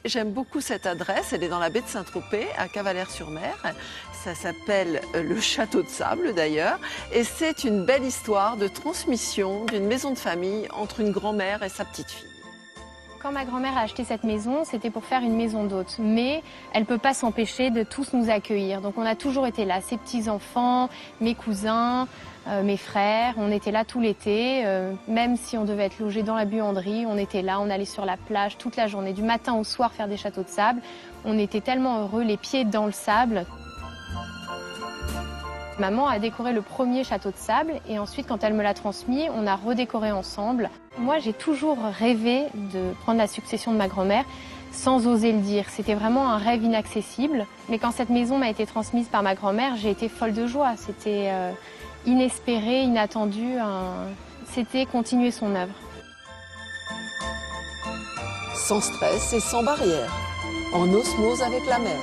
j'aime beaucoup cette adresse. Elle est dans la baie de Saint-Tropez, à Cavalère-sur-Mer. Ça s'appelle le Château de Sable d'ailleurs. Et c'est une belle histoire de transmission d'une maison de famille entre une grand-mère et sa petite-fille. Quand ma grand-mère a acheté cette maison, c'était pour faire une maison d'hôtes. Mais elle ne peut pas s'empêcher de tous nous accueillir. Donc on a toujours été là, ses petits-enfants, mes cousins, mes frères. On était là tout l'été. Même si on devait être logé dans la buanderie, on était là, on allait sur la plage toute la journée, du matin au soir faire des châteaux de sable. On était tellement heureux, les pieds dans le sable. Maman a décoré le premier château de sable et ensuite, quand elle me l'a transmis, on a redécoré ensemble. Moi, j'ai toujours rêvé de prendre la succession de ma grand-mère sans oser le dire. C'était vraiment un rêve inaccessible. Mais quand cette maison m'a été transmise par ma grand-mère, j'ai été folle de joie. C'était inespéré, inattendu. C'était continuer son œuvre. Sans stress et sans barrière, en osmose avec la mer.